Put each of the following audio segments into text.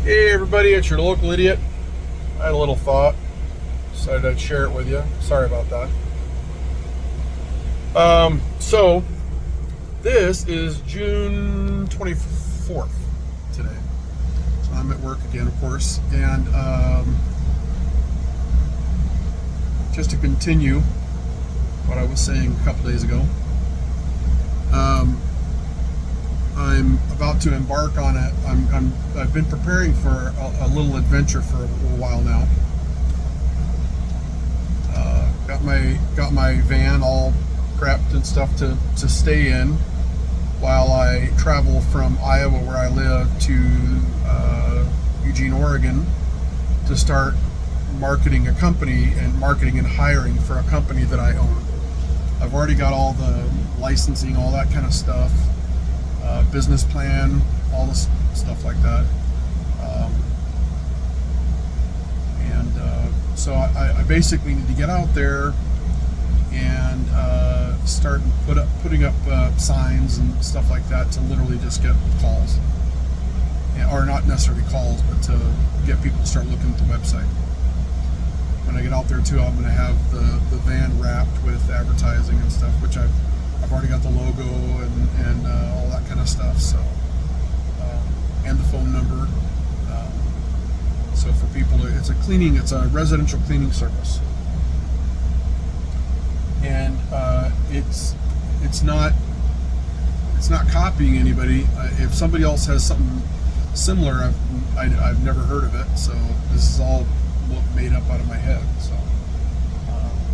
Hey everybody, it's your local idiot. I had a little thought. Decided I'd share it with you. Sorry about that. So this is June 24th today. So I'm at work again, of course, and just to continue what I was saying a couple days ago, I'm about to embark on it. I've been preparing for a little adventure for a little while now. Got my van all prepped and stuff to stay in while I travel from Iowa, where I live, to Eugene, Oregon, to start marketing a company and marketing and hiring for a company that I own. I've already got all the licensing, all that kind of stuff, business plan, all this stuff like that. So I basically need to get out there and start putting up signs and stuff like that to literally just get calls, or not necessarily calls, but to get people to start looking at the website. When I get out there too, I'm going to have the van wrapped with advertising and stuff, which I've already got the logo and all that kind of stuff. So and the phone number. So for people, it's a residential cleaning service, and it's not copying anybody. If somebody else has something similar, I've never heard of it. So this is all made up out of my head. So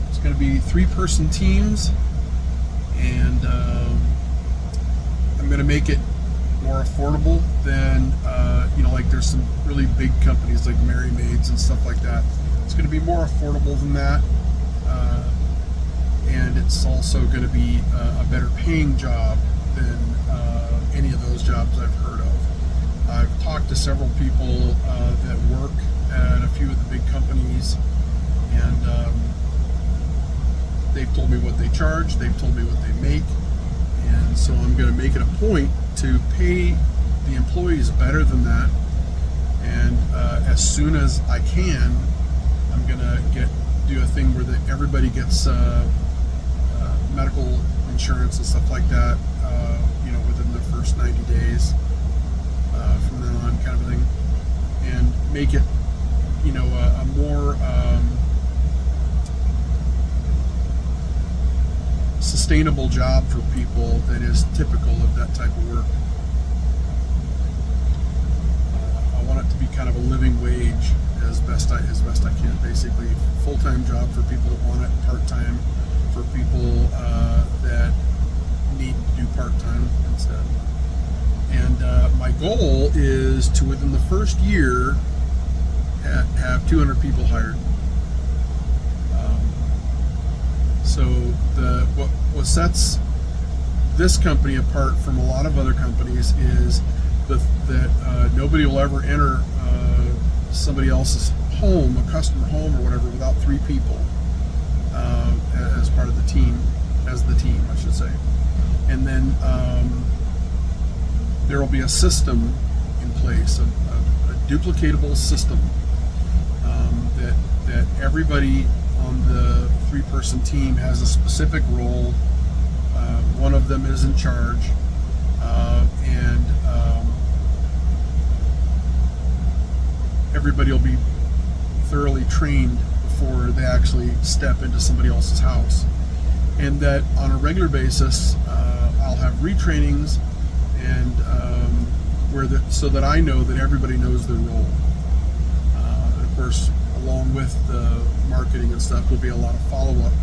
it's going to be 3-person teams, and I'm going to make it more affordable than like there's some really big companies like Mary Maids and stuff like that. It's going to be more affordable than that, and it's also going to be a better paying job than any of those jobs I've heard of. I've talked to several people that work at a few of the big companies, and they've told me what they charge, they've told me what they make, and so I'm going to make it a point to pay the employees better than that. And as soon as I can, I'm going to do a thing where everybody gets medical insurance and stuff like that, within the first 90 days from then on, kind of thing, and make it, a more sustainable job for people that is typical of that type of work. I want it to be kind of a living wage as best I can. Basically, full-time job for people that want it, part-time for people that need to do part-time instead. And my goal is to, within the first year, have 200 people hired. So what sets this company apart from a lot of other companies is that nobody will ever enter somebody else's home, a customer home or whatever, without 3 people as part of the team, I should say. And then there will be a system in place, a duplicatable system that everybody on the 3-person team has a specific role. One of them is in charge, and everybody will be thoroughly trained before they actually step into somebody else's house. And that on a regular basis, I'll have retrainings, and so that I know that everybody knows their role. And of course, along with the marketing and stuff, will be a lot of follow-up,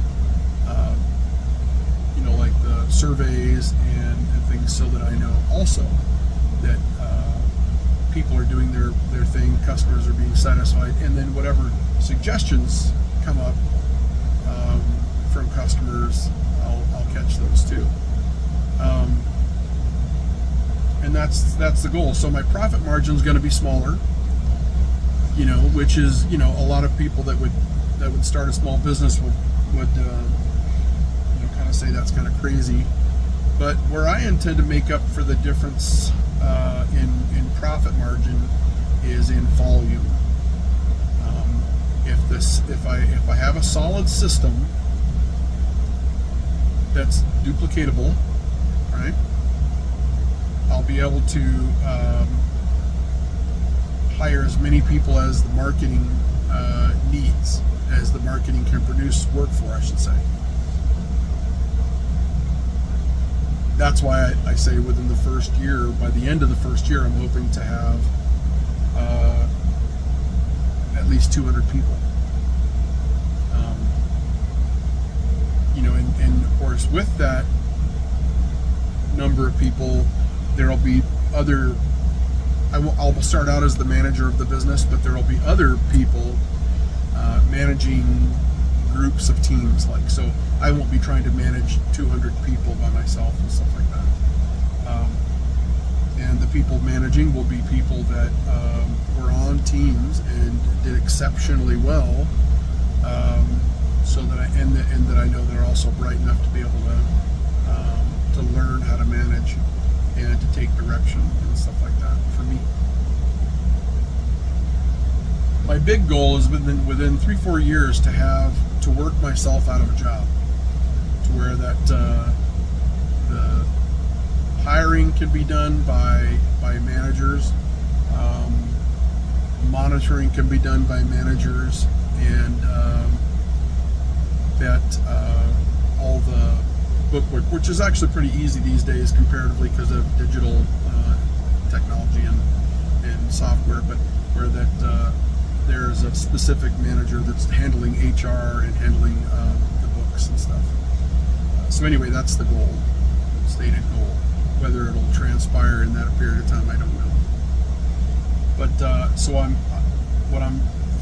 like the surveys and things, so that I know also that people are doing their thing, customers are being satisfied, and then whatever suggestions come up from customers, I'll catch those too. And that's the goal. So my profit margin is going to be smaller, which is, a lot of people that would start a small business would kind of say that's kind of crazy. But where I intend to make up for the difference in profit margin is in volume. If I have a solid system that's duplicatable, right, I'll be able to hire as many people as the marketing needs, as the marketing can produce work for, I should say. That's why I say within the first year, by the end of the first year, I'm hoping to have at least 200 people. And of course, with that number of people, there'll be other. I'll start out as the manager of the business, but there'll be other people managing groups of teams. So I won't be trying to manage 200 people by myself and stuff like that. And the people managing will be people that were on teams and did exceptionally well. So that that I know they're also bright enough to be able to learn how to manage and to take direction and stuff like that for me. My big goal is within 3-4 years to work myself out of a job, to where that the hiring can be done by managers, monitoring can be done by managers, and that all the bookwork, which is actually pretty easy these days comparatively because of digital technology and software, but where that there's a specific manager that's handling HR and handling the books and stuff. So anyway, that's the goal, stated goal. Whether it'll transpire in that period of time, I don't know. But so I'm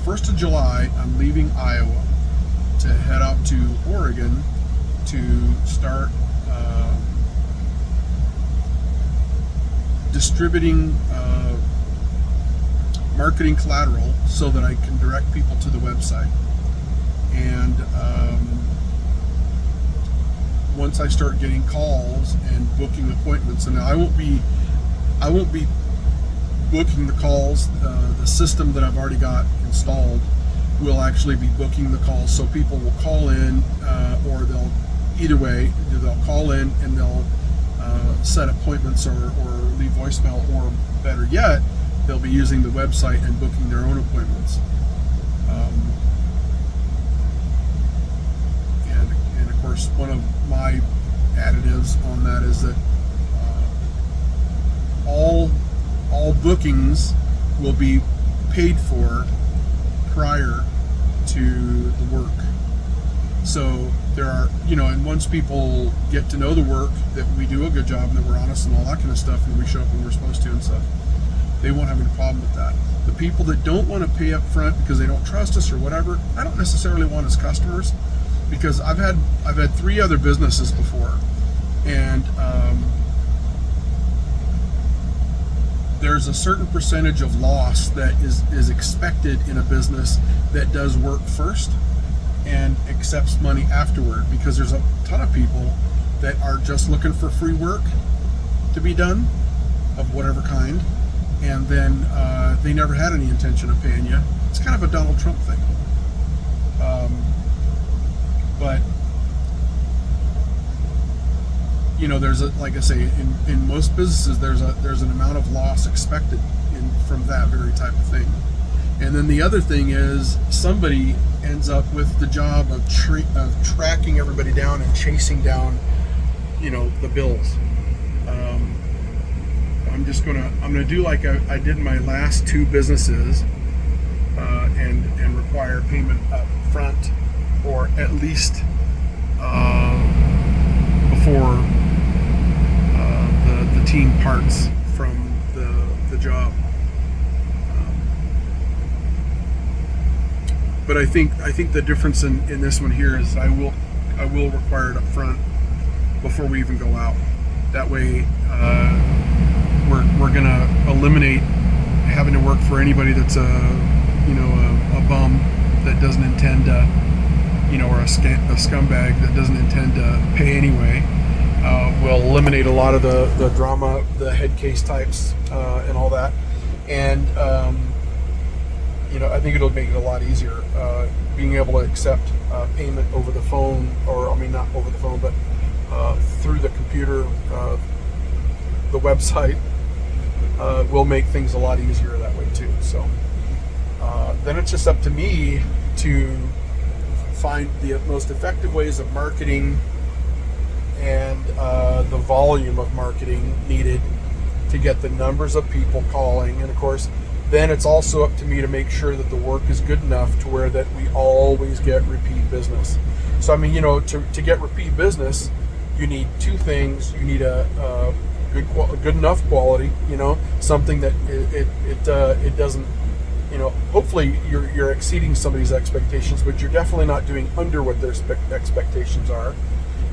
1st of July, I'm leaving Iowa to head out to Oregon to start distributing marketing collateral so that I can direct people to the website. And once I start getting calls and booking appointments, and I won't be booking the calls. The system that I've already got installed will actually be booking the calls. So people will call in, or they'll call in and they'll set appointments or leave voicemail, or better yet, they'll be using the website and booking their own appointments. And of course, one of my additives on that is that all bookings will be paid for prior to the work. So there are, and once people get to know the work, that we do a good job and that we're honest and all that kind of stuff, and we show up when we're supposed to and stuff, they won't have any problem with that. The people that don't want to pay up front because they don't trust us or whatever, I don't necessarily want as customers, because I've had 3 other businesses before, and there's a certain percentage of loss that is expected in a business that does work first and accepts money afterward, because there's a ton of people that are just looking for free work to be done of whatever kind, and then they never had any intention of paying you. It's kind of a Donald Trump thing. But there's like I say, in most businesses, there's an amount of loss expected from that very type of thing. And then the other thing is, somebody ends up with the job of tracking everybody down and chasing down, the bills. I'm gonna do like I did in my last 2 businesses, and require payment up front, or at least before the team parts from the job. But I think the difference in this one here is I will require it up front before we even go out. That way, we're gonna eliminate having to work for anybody that's a bum that doesn't intend to, or a scumbag that doesn't intend to pay anyway. We'll eliminate a lot of the drama, the head case types, and all that. And I think it'll make it a lot easier, being able to accept payment over the phone, or I mean not over the phone, but through the computer, the website will make things a lot easier that way too. So then it's just up to me to find the most effective ways of marketing and the volume of marketing needed to get the numbers of people calling. And of course, then it's also up to me to make sure that the work is good enough to where that we always get repeat business. So I mean, to get repeat business, you need two things. You need a good enough quality, something that it doesn't, hopefully you're exceeding somebody's expectations, but you're definitely not doing under what their expectations are.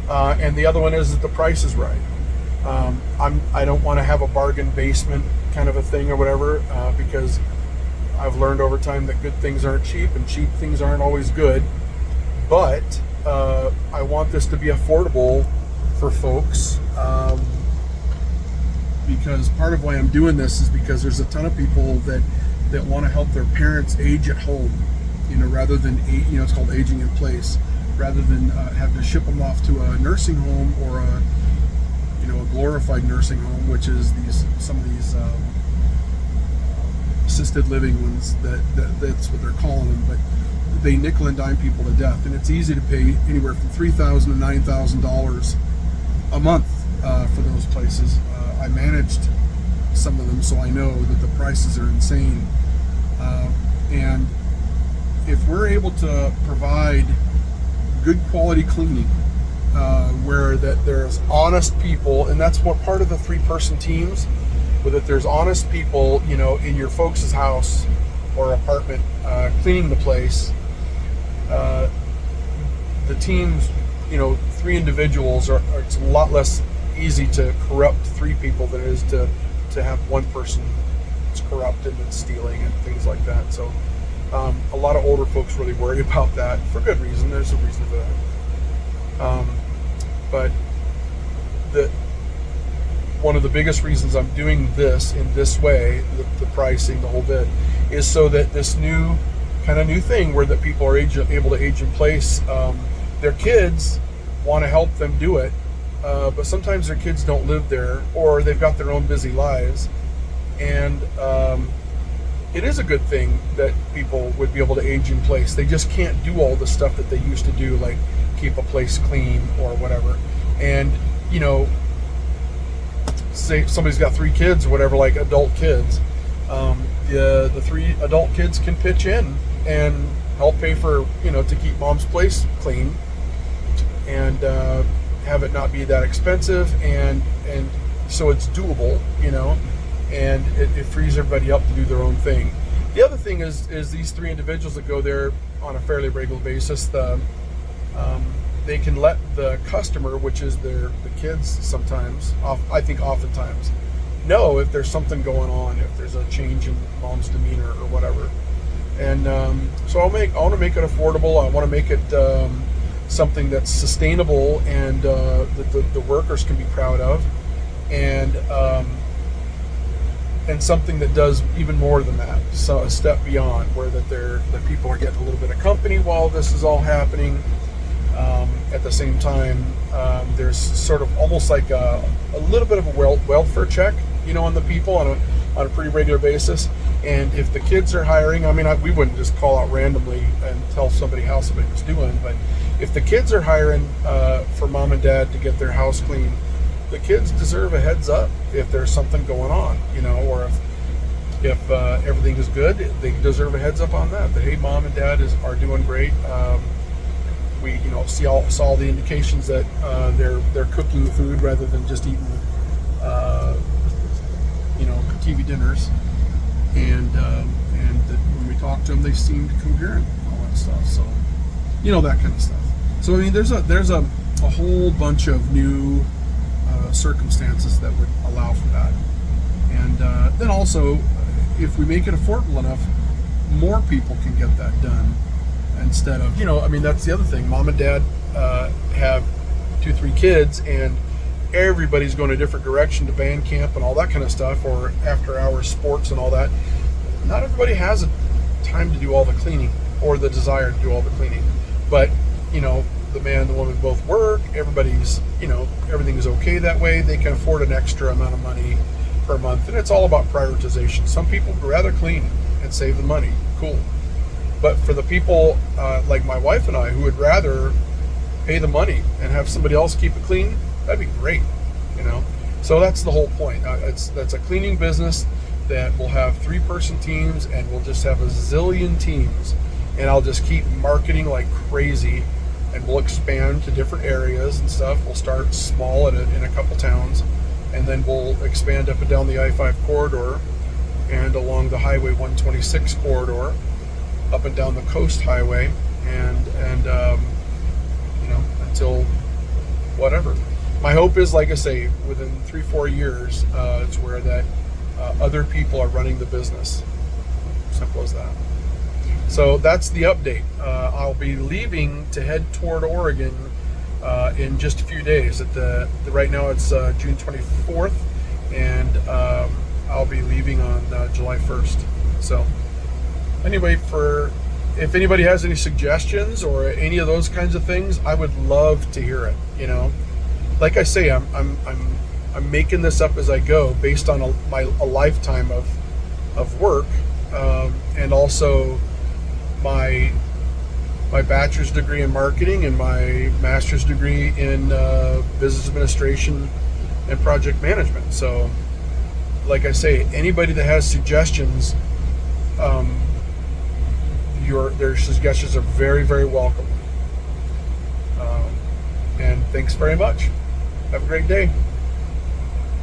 And the other one is that the price is right. I don't want to have a bargain basement kind of a thing or whatever, because I've learned over time that good things aren't cheap and cheap things aren't always good. But I want this to be affordable for folks, because part of why I'm doing this is because there's a ton of people that want to help their parents age at home, rather than it's called aging in place, rather than having to ship them off to a nursing home or a glorified nursing home, which is some of these assisted living ones that's what they're calling them, but they nickel and dime people to death, and it's easy to pay anywhere from $3,000 to $9,000 a month for those places. I managed some of them, so I know that the prices are insane. And if we're able to provide good quality cleaning, where that there's honest people, and that's what part of the 3-person teams, where that there's honest people, in your folks' house or apartment, cleaning the place. The teams, 3 individuals it's a lot less easy to corrupt 3 people than it is to have one person that's corrupt and that's stealing and things like that. So a lot of older folks really worry about that for good reason. There's a reason for that. But one of the biggest reasons I'm doing this in this way, the pricing, the whole bit, is so that this new thing where that people are able to age in place, their kids want to help them do it, but sometimes their kids don't live there, or they've got their own busy lives, and it is a good thing that people would be able to age in place. They just can't do all the stuff that they used to do, like keep a place clean or whatever. And say somebody's got 3 kids or whatever, like adult kids, the 3 adult kids can pitch in and help pay for to keep mom's place clean, and have it not be that expensive, and so it's doable, and it frees everybody up to do their own thing. The other thing is these 3 individuals that go there on a fairly regular basis, they can let the customer, which is the kids sometimes, I think oftentimes, know if there's something going on, if there's a change in mom's demeanor or whatever. And so I want to make it affordable. I want to make it something that's sustainable, and that the workers can be proud of, and something that does even more than that, so a step beyond, where that people are getting a little bit of company while this is all happening. At the same time, there's sort of almost like a little bit of a welfare check, on the people on a pretty regular basis. And if the kids are hiring, we wouldn't just call out randomly and tell somebody how somebody was doing, but if the kids are hiring for mom and dad to get their house clean, the kids deserve a heads up if there's something going on, or if everything is good, they deserve a heads up on that hey, mom and dad are doing great. We saw the indications that they're cooking food rather than just eating TV dinners, and that when we talk to them, they seemed coherent and all that stuff. So that kind of stuff. So there's a whole bunch of new circumstances that would allow for that, and then also, if we make it affordable enough, more people can get that done. Instead of, that's the other thing. Mom and dad have 2-3 kids, and everybody's going a different direction to band camp and all that kind of stuff, or after hours sports and all that. Not everybody has a time to do all the cleaning or the desire to do all the cleaning. But, the man and the woman both work. Everybody's, everything is okay that way. They can afford an extra amount of money per month. And it's all about prioritization. Some people would rather clean and save the money. Cool. But for the people like my wife and I who would rather pay the money and have somebody else keep it clean, that'd be great, So that's the whole point. That's a cleaning business that will have 3-person teams, and we'll just have a zillion teams. And I'll just keep marketing like crazy, and we'll expand to different areas and stuff. We'll start small in a couple towns, and then we'll expand up and down the I-5 corridor and along the Highway 126 corridor, up and down the Coast Highway, and until whatever. My hope is, like I say, within 3-4 years, it's where that other people are running the business. Simple as that. So that's the update. I'll be leaving to head toward Oregon in just a few days. Right now it's June 24th, and I'll be leaving on July 1st. So anyway, if anybody has any suggestions or any of those kinds of things, I would love to hear it. Like I say, I'm making this up as I go, based on a lifetime of work, and also my bachelor's degree in marketing and my master's degree in business administration and project management. So, like I say, anybody that has suggestions, their suggestions are very, very welcome. And thanks very much. Have a great day.